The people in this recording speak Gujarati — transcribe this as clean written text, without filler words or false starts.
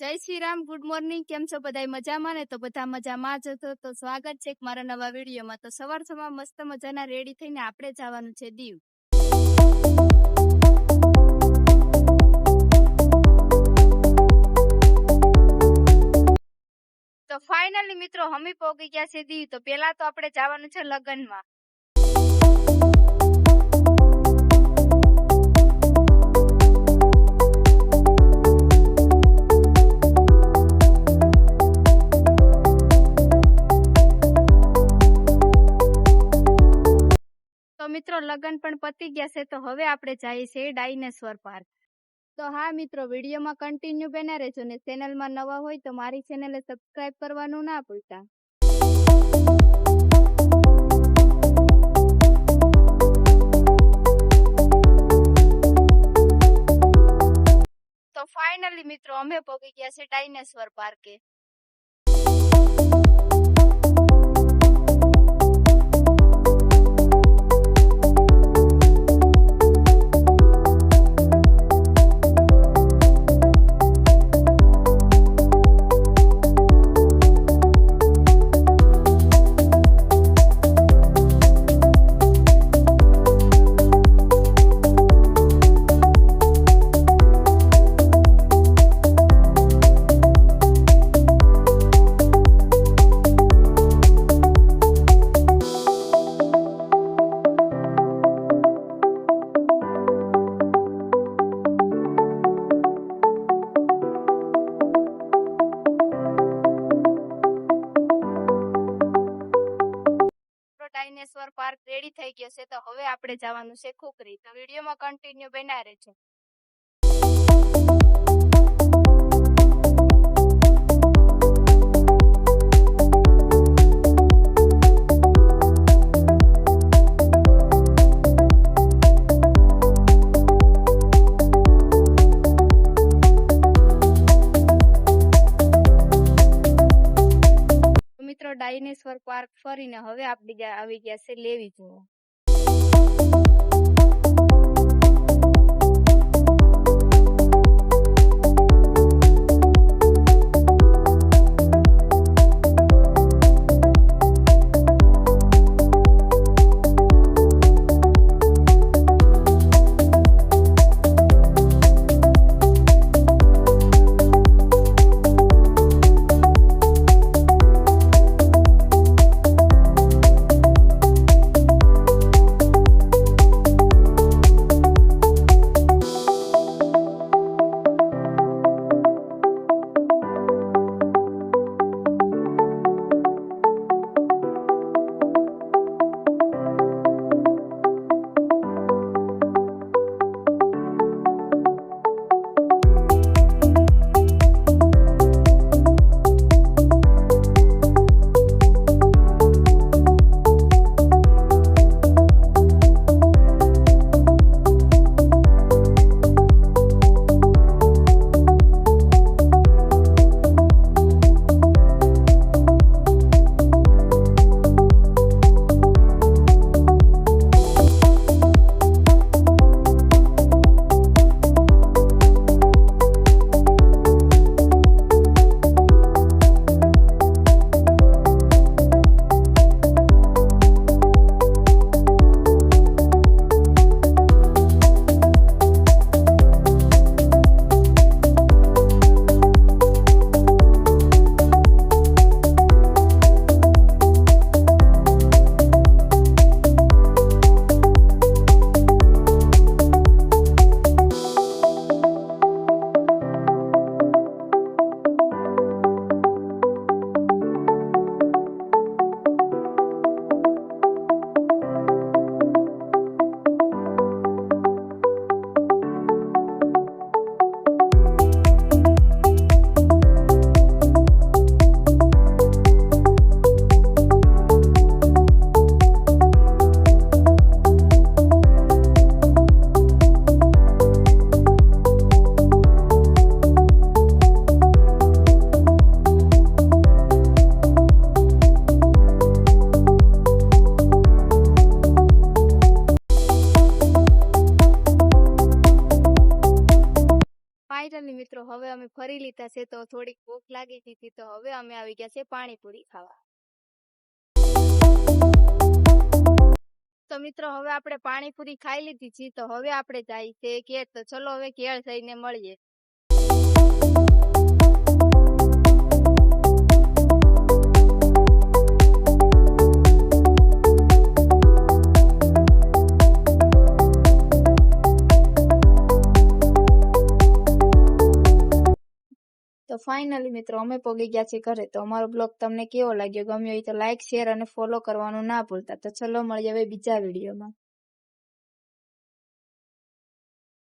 જય શ્રી રામ, ગુડ મોર્નિંગ. કેમ છો બધાય મજામાં ને? તો બધા મજામાં જ હશો. તો સ્વાગત છે એક મારા નવા વિડીયોમાં. તો સવારમાં મસ્ત મજાના રેડી થઈને આપણે જવાનું છે દીવ. તો ફાઇનલી મિત્રો અમે પહોંચી ગયા છે દીવ. તો પેલા તો આપણે જવાનું છે લગ્નમાં. મિત્રો લગન પણ પતી ગયા છે. તો હવે આપણે જઈએ છીએ ડાયનેસોર પાર્ક. તો હા મિત્રો, વિડીયોમાં કન્ટિન્યુ બન્યા રહેજો ને ચેનલમાં નવા હોય તો મારી ચેનલને સબસ્ક્રાઇબ કરવાનું ના ભૂલતા. તો ફાઇનલી મિત્રો અમે પહોંચી ગયા છે ડાયનેસોર પાર્કે. ડાયનેસોર પાર્ક રેડી થઈ ગયો છે. તો હવે આપણે જવાનું છે ખુકરી. તો વિડીયોમાં કન્ટિન્યુ બન્યા રહેજો. ડાયનેસોર પાર્ક ફરીને હવે આપણે આવી ગયા છે લેવી જોવા. ગયા છે તો થોડીક ભૂખ લાગી હતી તો હવે અમે આવી ગયા છે પાણીપુરી ખાવા. તો મિત્રો હવે આપણે પાણીપુરી ખાઈ લીધી છે તો હવે આપણે જાય છે ઘેર. તો ચલો હવે ઘેર જઈને મળીએ. તો ફાઇનલી મિત્રો અમે પહોંચી ગયા છીએ ઘરે. તો અમારો બ્લોગ તમને કેવો લાગ્યો, ગમ્યો હોય તો લાઈક, શેર અને ફોલો કરવાનું ના ભૂલતા. તો ચલો મળીએ હવે બીજા વિડીયોમાં.